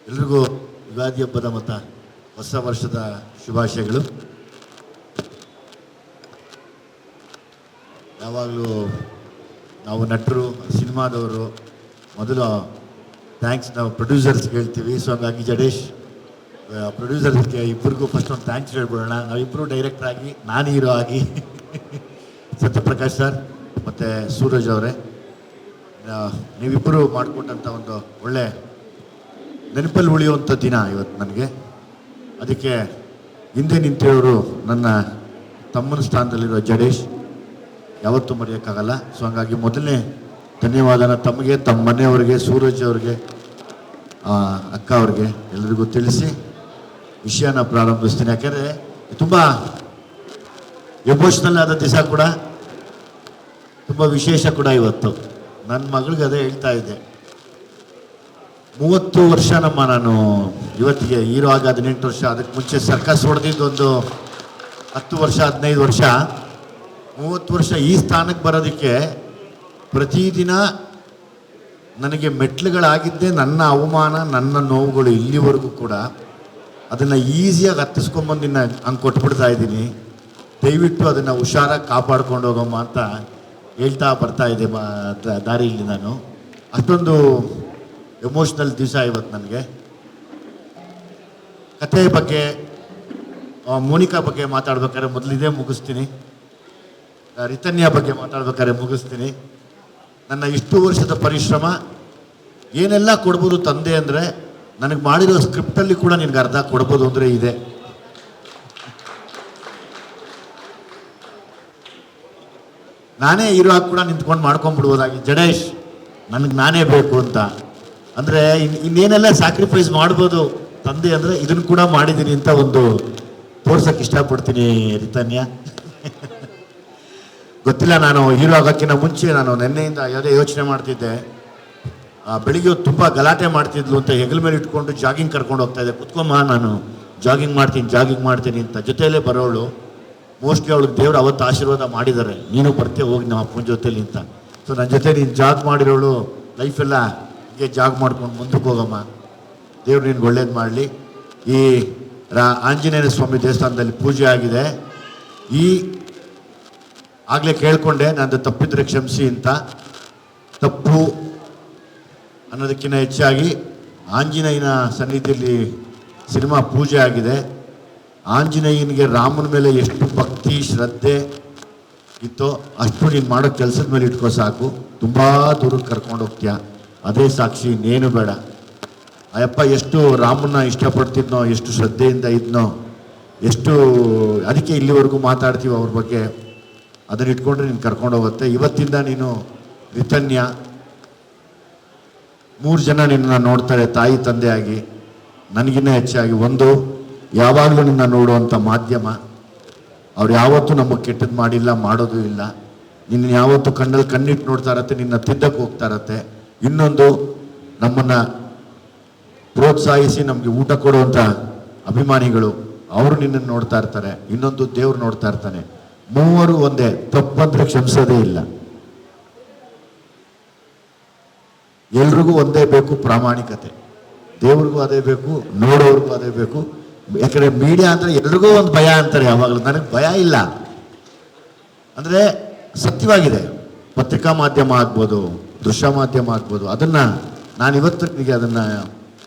ಎಲ್ರಿಗೂ ಯುಗಾದಿ ಹಬ್ಬದ ಮತ್ತು ಹೊಸ ವರ್ಷದ ಶುಭಾಶಯಗಳು. ಯಾವಾಗಲೂ ನಾವು ನಟರು, ಸಿನಿಮಾದವರು ಮೊದಲು ಥ್ಯಾಂಕ್ಸ್ ನಾವು ಪ್ರೊಡ್ಯೂಸರ್ಸ್ಗೆ ಹೇಳ್ತೀವಿ. ಸೊ ಹಂಗಾಗಿ ಜಡೇಶ್ ಪ್ರೊಡ್ಯೂಸರ್ಸ್ಗೆ ಇಬ್ಬರಿಗೂ ಫಸ್ಟ್ ಒಂದು ಥ್ಯಾಂಕ್ಸ್ ಹೇಳ್ಬಿಡೋಣ. ನಾವಿಬ್ಬರು ಡೈರೆಕ್ಟರ್ ಆಗಿ, ನಾನು ಹೀರೋ ಆಗಿ, ಸತ್ಯಪ್ರಕಾಶ್ ಸರ್ ಮತ್ತು ಸೂರಜ್ ಅವರೇ, ನೀವಿಬ್ಬರು ಮಾಡಿಕೊಟ್ಟಂಥ ಒಂದು ಒಳ್ಳೆ ನೆನಪಲ್ಲಿ ಉಳಿಯುವಂಥ ದಿನ ಇವತ್ತು ನನಗೆ. ಅದಕ್ಕೆ ಹಿಂದೆ ನಿಂತಿರೋರು ನನ್ನ ತಮ್ಮನ ಸ್ಥಾನದಲ್ಲಿರೋ ಜಡೇಶ್ ಯಾವತ್ತೂ ಮರೆಯೋಕ್ಕಾಗಲ್ಲ. ಸೊ ಹಂಗಾಗಿ ಮೊದಲನೇ ಧನ್ಯವಾದನ ತಮಗೆ, ತಮ್ಮ ಮನೆಯವ್ರಿಗೆ, ಸೂರಜ್ ಅವ್ರಿಗೆ, ಅಕ್ಕ ಅವ್ರಿಗೆ ಎಲ್ರಿಗೂ ತಿಳಿಸಿ ವಿಷಯನ ಪ್ರಾರಂಭಿಸ್ತೀನಿ. ಯಾಕೆಂದರೆ ತುಂಬ ಎಮೋಷ್ನಲ್ ಆದ ದಿವಸ ಕೂಡ, ತುಂಬ ವಿಶೇಷ ಕೂಡ ಇವತ್ತು. ನನ್ನ ಮಗಳಿಗೆ ಅದೇ ಹೇಳ್ತಾ ಇದ್ದೆ, 30 ವರ್ಷ ನಾನು ಇವತ್ತಿಗೆ ಹೀರೋ ಆಗಿ 18 ವರ್ಷ, ಅದಕ್ಕೆ ಮುಂಚೆ ಸರ್ಕಸ್ ಹೊಡೆದಿದ್ದೊಂದು 10 ವರ್ಷ 15 ವರ್ಷ, 30 ವರ್ಷ ಈ ಸ್ಥಾನಕ್ಕೆ ಬರೋದಕ್ಕೆ ಪ್ರತಿದಿನ ನನಗೆ ಮೆಟ್ಲುಗಳಾಗಿದ್ದೇ ನನ್ನ ಅವಮಾನ, ನನ್ನ ನೋವುಗಳು. ಇಲ್ಲಿವರೆಗೂ ಕೂಡ ಅದನ್ನು ಈಸಿಯಾಗಿ ಹತ್ತಿಸ್ಕೊಂಬಂದು ಹಂಗೆ ಕೊಟ್ಬಿಡ್ತಾ ಇದ್ದೀನಿ. ದಯವಿಟ್ಟು ಅದನ್ನು ಹುಷಾರಾಗಿ ಕಾಪಾಡ್ಕೊಂಡು ಹೋಗಮ್ಮ ಅಂತ ಹೇಳ್ತಾ ಬರ್ತಾ ಇದ್ದೆ ದಾರಿಯಲ್ಲಿ. ನಾನು ಅಷ್ಟೊಂದು ಎಮೋಷ್ನಲ್ ದಿವಸ ಇವತ್ತು ನನಗೆ. ಕಥೆ ಬಗ್ಗೆ, ಮೋನಿಕಾ ಬಗ್ಗೆ ಮಾತಾಡ್ಬೇಕಾದ್ರೆ ಮೊದಲು ಇದೇ ಮುಗಿಸ್ತೀನಿ. ರಿತನ್ಯಾ ಬಗ್ಗೆ ಮಾತಾಡ್ಬೇಕಾದ್ರೆ ಮುಗಿಸ್ತೀನಿ. ನನ್ನ ಇಷ್ಟು ವರ್ಷದ ಪರಿಶ್ರಮ ಏನೆಲ್ಲ ಕೊಡ್ಬೋದು ತಂದೆ ಅಂದರೆ, ನನಗೆ ಮಾಡಿರೋ ಸ್ಕ್ರಿಪ್ಟಲ್ಲಿ ಕೂಡ ನಿನಗೆ ಅರ್ಧ ಕೊಡ್ಬೋದು ಅಂದರೆ ಇದೆ. ನಾನೇ ಹೀರೋ ಕೂಡ ನಿಂತ್ಕೊಂಡು ಮಾಡ್ಕೊಂಡ್ಬಿಡ್ಬೋದಾಗಿ, ಜಡೇಶ್ ನನಗೆ ನಾನೇ ಬೇಕು ಅಂತ. ಅಂದರೆ ಇನ್ನೇನೆಲ್ಲ ಸ್ಯಾಕ್ರಿಫೈಸ್ ಮಾಡ್ಬೋದು ತಂದೆ ಅಂದರೆ ಇದನ್ನು ಕೂಡ ಮಾಡಿದ್ದೀನಿ ಅಂತ ಒಂದು ತೋರ್ಸೋಕ್ಕೆ ಇಷ್ಟಪಡ್ತೀನಿ ರಿತನ್ಯ. ಗೊತ್ತಿಲ್ಲ, ನಾನು ಹೀರೋ ಆಗೋಕ್ಕಿಂತ ಮುಂಚೆ ನಾನು ನೆನ್ನೆಯಿಂದ ಯಾವುದೇ ಯೋಚನೆ ಮಾಡ್ತಿದ್ದೆ. ಬೆಳಿಗ್ಗೆ ತುಂಬ ಗಲಾಟೆ ಮಾಡ್ತಿದ್ಲು ಅಂತ ಹೆಗಲ ಮೇಲೆ ಇಟ್ಕೊಂಡು ಜಾಗಿಂಗ್ ಕರ್ಕೊಂಡು ಹೋಗ್ತಾ ಇದ್ದೆ. ಕುತ್ಕೊಮ್ಮ, ನಾನು ಜಾಗಿಂಗ್ ಮಾಡ್ತೀನಿ ಅಂತ. ಜೊತೆಯಲ್ಲೇ ಬರೋಳು. ಮೋಸ್ಟ್ಲಿ ಅವಳಿಗೆ ದೇವ್ರು ಅವತ್ತು ಆಶೀರ್ವಾದ ಮಾಡಿದ್ದಾರೆ, ನೀನು ಬರ್ತೀಯ ಹೋಗಿ ನಮ್ಮ ಅಪ್ಪನ ಜೊತೆಲಿ ಅಂತ. ಸೊ ನನ್ನ ಜೊತೆ ನೀನು ಜಾಗ್ ಮಾಡಿರೋಳು ಲೈಫೆಲ್ಲ ಹೀಗೆ ಜಾಗ್ ಮಾಡ್ಕೊಂಡು ಮುಂದಕ್ಕೆ ಹೋಗಮ್ಮ, ದೇವ್ರು ನಿನ್ಗೆ ಒಳ್ಳೇದು ಮಾಡಲಿ. ಈ ಆಂಜನೇಯ ಸ್ವಾಮಿ ದೇವಸ್ಥಾನದಲ್ಲಿ ಪೂಜೆ ಆಗಿದೆ. ಆಗಲೇ ಕೇಳಿಕೊಂಡೆ, ನಂದು ತಪ್ಪಿದ್ರೆ ಕ್ಷಮಿಸಿ ಅಂತ. ತಪ್ಪು ಅನ್ನೋದಕ್ಕಿಂತ ಹೆಚ್ಚಾಗಿ ಆಂಜನೇಯನ ಸನ್ನಿಧಿಯಲ್ಲಿ ಸಿನಿಮಾ ಪೂಜೆ ಆಗಿದೆ. ಆಂಜನೇಯನಿಗೆ ರಾಮನ ಮೇಲೆ ಎಷ್ಟು ಭಕ್ತಿ ಶ್ರದ್ಧೆ ಇತ್ತೋ ಅಷ್ಟು ನೀನು ಮಾಡೋ ಕೆಲಸದ ಮೇಲೆ ಇಟ್ಕೋ ಸಾಕು. ತುಂಬ ದೂರಕ್ಕೆ ಕರ್ಕೊಂಡು ಹೋಗ್ತೀಯ, ಅದೇ ಸಾಕ್ಷಿ, ಇನ್ನೇನು ಬೇಡ. ಅಯ್ಯಪ್ಪ ಎಷ್ಟು ರಾಮನ್ನ ಇಷ್ಟಪಡ್ತಿದ್ನೋ, ಎಷ್ಟು ಶ್ರದ್ಧೆಯಿಂದ ಇದ್ನೋ, ಎಷ್ಟು ಅದಕ್ಕೆ ಇಲ್ಲಿವರೆಗೂ ಮಾತಾಡ್ತೀವಿ ಅವ್ರ ಬಗ್ಗೆ. ಅದನ್ನ ಇಟ್ಕೊಂಡ್ರೆ ನೀನು ಕರ್ಕೊಂಡು ಹೋಗುತ್ತೆ. ಇವತ್ತಿಂದ ನೀನು ರಿತನ್ಯ 3 ಜನ ನಿನ್ನ ನೋಡ್ತಾರೆ ತಾಯಿ ತಂದೆಯಾಗಿ, ನನಗಿನ್ನ ಹೆಚ್ಚಾಗಿ. ಒಂದು, ಯಾವಾಗಲೂ ನಿನ್ನ ನೋಡುವಂಥ ಮಾಧ್ಯಮ. ಅವ್ರು ಯಾವತ್ತೂ ನಮಗೆ ಕೆಟ್ಟದ್ದು ಮಾಡಿಲ್ಲ, ಮಾಡೋದು ಇಲ್ಲ. ನಿನ್ನ ಯಾವತ್ತೂ ಕಣ್ಣಲ್ಲಿ ಕಣ್ಣಿಟ್ಟು ನೋಡ್ತಾ ಇರತ್ತೆ, ನಿನ್ನ ತಿದ್ದಕ್ಕೆ ಹೋಗ್ತಾ ಇರತ್ತೆ. ಇನ್ನೊಂದು, ನಮ್ಮನ್ನು ಪ್ರೋತ್ಸಾಹಿಸಿ ನಮಗೆ ಊಟ ಕೊಡುವಂಥ ಅಭಿಮಾನಿಗಳು, ಅವರು ನಿನ್ನನ್ನು ನೋಡ್ತಾ ಇರ್ತಾರೆ. ಇನ್ನೊಂದು, ದೇವ್ರು ನೋಡ್ತಾ ಇರ್ತಾನೆ. 3 ಒಂದೇ, ತಪ್ಪಂದ್ರೆ ಕ್ಷಮಿಸೋದೇ ಇಲ್ಲ. ಎಲ್ರಿಗೂ ಒಂದೇ ಬೇಕು ಪ್ರಾಮಾಣಿಕತೆ. ದೇವ್ರಿಗೂ ಅದೇ ಬೇಕು, ನೋಡೋರ್ಗೂ ಅದೇ ಬೇಕು. ಯಾಕಂದರೆ ಮೀಡಿಯಾ ಅಂದರೆ ಎಲ್ರಿಗೂ ಒಂದು ಭಯ ಅಂತಾರೆ ಯಾವಾಗಲೂ. ನನಗೆ ಭಯ ಇಲ್ಲ, ಅಂದರೆ ಸತ್ಯವಾಗಿದೆ. ಪತ್ರಿಕಾ ಮಾಧ್ಯಮ ಆಗ್ಬೋದು, ದೃಶ್ಯ ಮಾಧ್ಯಮ ಆಗ್ಬೋದು, ಅದನ್ನು ನಾನು ಇವತ್ತಿಗೆ ಅದನ್ನು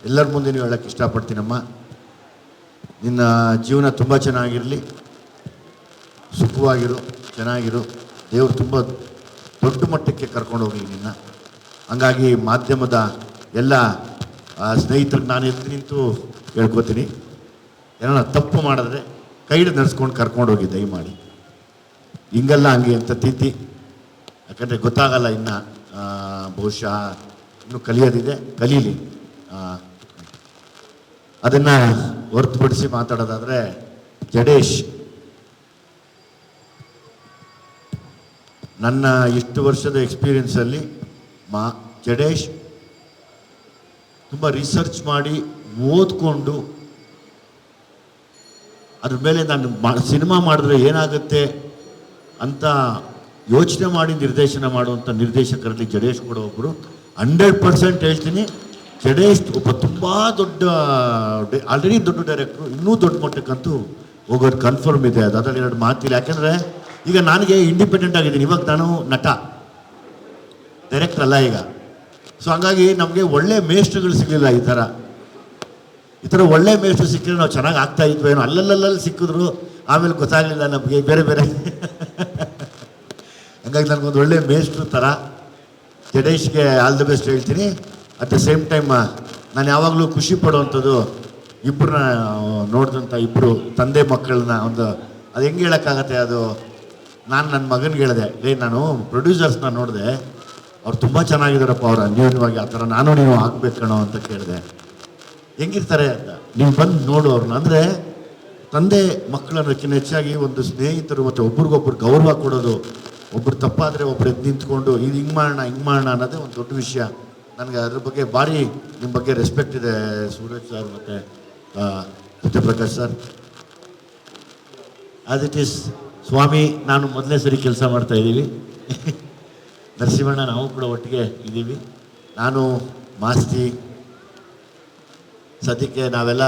ಎಲ್ಲರ ಮುಂದೆ ನೀವು ಹೇಳೋಕ್ಕೆ ಇಷ್ಟಪಡ್ತೀನಮ್ಮ. ನಿನ್ನ ಜೀವನ ತುಂಬ ಚೆನ್ನಾಗಿರಲಿ, ಸುಖವಾಗಿರು, ಚೆನ್ನಾಗಿರು. ದೇವರು ತುಂಬ ದೊಡ್ಡ ಮಟ್ಟಕ್ಕೆ ಕರ್ಕೊಂಡು ಹೋಗಿ ನಿನ್ನ. ಹಂಗಾಗಿ ಮಾಧ್ಯಮದ ಎಲ್ಲ ಸ್ನೇಹಿತರಿಗೆ ನಾನು ಎದ್ದು ನಿಂತು ಹೇಳ್ಕೊತೀನಿ, ಏನಾರ ತಪ್ಪು ಮಾಡಿದ್ರೆ ಕೈ ಹಿಡಿದು ನಡೆಸ್ಕೊಂಡು ಕರ್ಕೊಂಡು ಹೋಗಿ ದಯಮಾಡಿ. ಹಿಂಗಲ್ಲ ಹಂಗೆ ಅಂತ ತಿದ್ದಿ, ಯಾಕಂದರೆ ಗೊತ್ತಾಗಲ್ಲ ಇನ್ನು, ಬಹುಶಃ ಇನ್ನೂ ಕಲಿಯೋದಿದೆ, ಕಲೀಲಿ. ಅದನ್ನು ಹೊರತುಪಡಿಸಿ ಮಾತಾಡೋದಾದರೆ, ಜಡೇಶ್ ನನ್ನ ಇಷ್ಟು ವರ್ಷದ ಎಕ್ಸ್ಪೀರಿಯನ್ಸಲ್ಲಿ ಜಡೇಶ್ ತುಂಬ ರಿಸರ್ಚ್ ಮಾಡಿ ಓದ್ಕೊಂಡು ಅದ್ರ ಮೇಲೆ ನಾನು ಸಿನಿಮಾ ಮಾಡಿದ್ರೆ ಏನಾಗುತ್ತೆ ಅಂತ ಯೋಚನೆ ಮಾಡಿ ನಿರ್ದೇಶನ ಮಾಡುವಂಥ ನಿರ್ದೇಶಕರಲ್ಲಿ ಜಡೇಶ್ ಕೂಡ ಒಬ್ಬರು. 100% ಹೇಳ್ತೀನಿ, ಜಡೇಶ್ ಒಬ್ಬ ತುಂಬ ದೊಡ್ಡ ಆಲ್ರೆಡಿ ದೊಡ್ಡ ಡೈರೆಕ್ಟ್ರು, ಇನ್ನೂ ದೊಡ್ಡ ಮಟ್ಟಕ್ಕಂತೂ ಹೋಗೋದು ಕನ್ಫರ್ಮ್ ಇದೆ. ಅದು ಅದರಲ್ಲಿ ಎರಡು ಮಾತಿಲ್ಲ. ಯಾಕೆಂದರೆ ಈಗ ನನಗೆ ಇಂಡಿಪೆಂಡೆಂಟ್ ಆಗಿದ್ದೀನಿ, ಇವಾಗ ನಾನು ನಟ, ಡೈರೆಕ್ಟರ್ ಅಲ್ಲ ಈಗ. ಸೊ ಹಂಗಾಗಿ ನಮಗೆ ಒಳ್ಳೆ ಮೇಷ್ಟ್ರುಗಳು ಸಿಗಲಿಲ್ಲ. ಈ ಥರ ಒಳ್ಳೆ ಮೇಷ್ಟ್ರು ಸಿಕ್ಕಿದ್ರೆ ನಾವು ಚೆನ್ನಾಗಿ ಆಗ್ತಾ ಇದ್ವಿ ಏನೋ. ಅಲ್ಲಲ್ಲಲ್ಲಿ ಸಿಕ್ಕಿದ್ರು, ಆಮೇಲೆ ಗೊತ್ತಾಗಲಿಲ್ಲ ನಮಗೆ ಬೇರೆ ಬೇರೆ. ಹಂಗಾಗಿ ನನಗೊಂದು ಒಳ್ಳೆ ಮೇಷ್ಟ್ರು ಥರ. ಜಡೇಶ್ಗೆ ಆಲ್ ದಿ ಬೆಸ್ಟ್ ಹೇಳ್ತೀನಿ. ಅಟ್ ದ ಸೇಮ್ ಟೈಮ್ ನಾನು ಯಾವಾಗಲೂ ಖುಷಿ ಪಡುವಂಥದ್ದು ಇಬ್ಬರನ್ನ ನೋಡಿದಂಥ ಇಬ್ಬರು ತಂದೆ ಮಕ್ಕಳನ್ನ ಅದು ಹೆಂಗೆ ಹೇಳೋಕ್ಕಾಗತ್ತೆ. ಅದು ನಾನು ನನ್ನ ಮಗನಿಗೆ ಹೇಳಿದೆ, ನಾನು ಪ್ರೊಡ್ಯೂಸರ್ಸ್ನ ನೋಡಿದೆ, ಅವ್ರು ತುಂಬ ಚೆನ್ನಾಗಿದ್ದಾರಪ್ಪ, ಅವ್ರು ಅನ್ಯೋನ್ಯವಾಗಿ ಆ ಥರ ನೀವು ಆಗಬೇಕು ಕಣೋ ಅಂತ ಕೇಳಿದೆ. ಹೆಂಗಿರ್ತಾರೆ ಅಂತ ನೀವು ಬಂದು ನೋಡು ಅವ್ರನ್ನ. ಅಂದರೆ ತಂದೆ ಮಕ್ಕಳನ್ನಕ್ಕಿಂತ ಹೆಚ್ಚಾಗಿ ಒಂದು ಸ್ನೇಹಿತರು ಮತ್ತು ಒಬ್ರಿಗೊಬ್ರು ಗೌರವ ಕೊಡೋದು, ಒಬ್ರು ತಪ್ಪಾದರೆ ಒಬ್ರು ಎದ್ದು ನಿಂತ್ಕೊಂಡು ಇದು ಹಿಂಗೆ ಮಾಡೋಣ ಅನ್ನೋದೇ ಒಂದು ದೊಡ್ಡ ವಿಷಯ. ನನಗೆ ಅದ್ರ ಬಗ್ಗೆ ಭಾರಿ ನಿಮ್ಮ ಬಗ್ಗೆ ರೆಸ್ಪೆಕ್ಟ್ ಇದೆ ಸೂರಜ್ ಸರ್ ಮತ್ತು Satyaprakash sir. As it is ಸ್ವಾಮಿ, ನಾನು ಮೊದಲನೇ ಸರಿ ಕೆಲಸ ಮಾಡ್ತಾಯಿದ್ದೀವಿ. ನರಸಿಂಹಣ್ಣ ನಾವು ಕೂಡ ಒಟ್ಟಿಗೆ ಇದ್ದೀವಿ. ನಾನು ಮಾಸ್ತಿ ಸದ್ಯಕ್ಕೆ ನಾವೆಲ್ಲ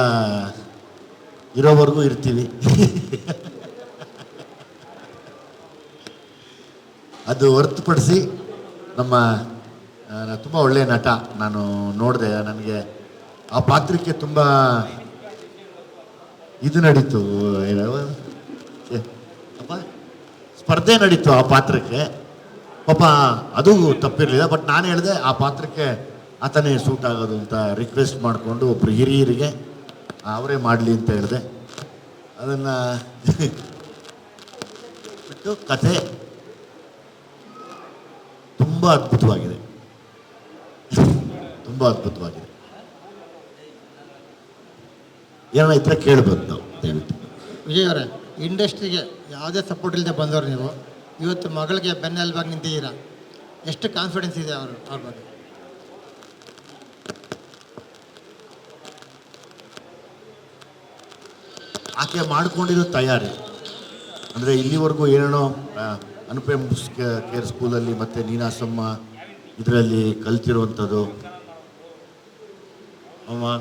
ಇರೋವರೆಗೂ ಇರ್ತೀವಿ. ಅದು ಹೊರತುಪಡಿಸಿ ನಮ್ಮ ತುಂಬ ಒಳ್ಳೆಯ ನಟ. ನಾನು ನೋಡಿದೆ, ನನಗೆ ಆ ಪಾತ್ರಕ್ಕೆ ತುಂಬ ಇದು ನಡೀತು, ಅಪ್ಪ ಸ್ಪರ್ಧೆ ನಡೀತು ಆ ಪಾತ್ರಕ್ಕೆ. ಪಾಪ ಅದು ತಪ್ಪಿರಲಿಲ್ಲ. ಬಟ್ ನಾನು ಹೇಳಿದೆ ಆ ಪಾತ್ರಕ್ಕೆ ಆತನೇ ಸೂಟ್ ಆಗೋದು ಅಂತ ರಿಕ್ವೆಸ್ಟ್ ಮಾಡಿಕೊಂಡು ಒಬ್ಬರು ಹಿರಿಯರಿಗೆ ಅವರೇ ಮಾಡಲಿ ಅಂತ ಹೇಳಿದೆ. ಅದನ್ನು ಬಿಟ್ಟು ಕಥೆ ತುಂಬ ಅದ್ಭುತವಾಗಿದೆ, ತುಂಬ ಅದ್ಭುತವಾಗಿದೆ. ಏನೋ ಈ ಥರ ಕೇಳ್ಬೋದು ನಾವು ದಯವಿಟ್ಟು. ವಿಜಯ್ ಅವರೇ, ಇಂಡಸ್ಟ್ರಿಗೆ ಯಾವುದೇ ಸಪೋರ್ಟ್ ಇಲ್ಲದೆ ಬಂದವರು ನೀವು ಇವತ್ತು ಮಗಳಿಗೆ ಬೆನ್ನೆಲುಬಾಗಿ ನಿಂತಿದ್ದೀರಾ. ಎಷ್ಟು ಕಾನ್ಫಿಡೆನ್ಸ್ ಇದೆ ಅವ್ರ ಬಗ್ಗೆ? ಆಕೆ ಮಾಡ್ಕೊಂಡಿರೋ ತಯಾರಿ ಅಂದರೆ ಇಲ್ಲಿವರೆಗೂ ಏನೇನೋ ಅನುಪಮ್ ಕೇರ್ ಸ್ಕೂಲಲ್ಲಿ ಮತ್ತು ನೀನಾಸಮ್ಮ ಇದರಲ್ಲಿ ಕಲ್ತಿರುವಂಥದ್ದು.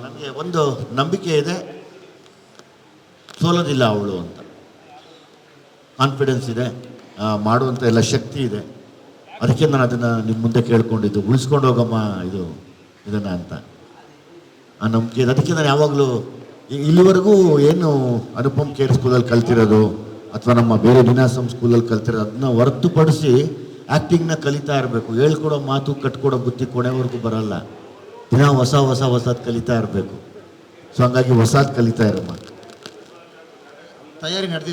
ನನಗೆ ಒಂದು ನಂಬಿಕೆ ಇದೆ, ಸೋಲೋದಿಲ್ಲ ಅವಳು ಅಂತ. ಕಾನ್ಫಿಡೆನ್ಸ್ ಇದೆ, ಮಾಡುವಂಥ ಎಲ್ಲ ಶಕ್ತಿ ಇದೆ. ಅದಕ್ಕೆ ನಾನು ಅದನ್ನು ನಿಮ್ಮ ಮುಂದೆ ಕೇಳ್ಕೊಂಡಿದ್ದು, ಉಳಿಸ್ಕೊಂಡು ಹೋಗಮ್ಮ ಇದನ್ನು ಅಂತ ಆ ನಂಬಿಕೆ ಇದೆ. ಅದಕ್ಕೆ ನಾನು ಯಾವಾಗಲೂ ಇಲ್ಲಿವರೆಗೂ ಏನು ಅನುಪಮ್ ಕೇರ್ ಸ್ಕೂಲಲ್ಲಿ ಕಲ್ತಿರೋದು ಅಥವಾ ನಮ್ಮ ಬೇರೆ ನೀನಾಸಮ್ ಸ್ಕೂಲಲ್ಲಿ ಕಲ್ತಿರೋದು ಅದನ್ನ ಹೊರತುಪಡಿಸಿ ಆ್ಯಕ್ಟಿಂಗ್ನ ಕಲಿತಾ ಇರಬೇಕು. ಹೇಳ್ಕೊಡೋ ಮಾತು ಕಟ್ಕೊಡೋ ಬುದ್ಧಿ ಕೊನೆವರೆಗೂ ಬರಲ್ಲ. ದಿನ ಹೊಸದು ಕಲಿತಾ ಇರಬೇಕು. ಸೊ ಹಂಗಾಗಿ ಹೊಸದು ಕಲಿತಾ ಇರಮ್ಮ. ತಯಾರಿ ನಡೆದಿದೆ.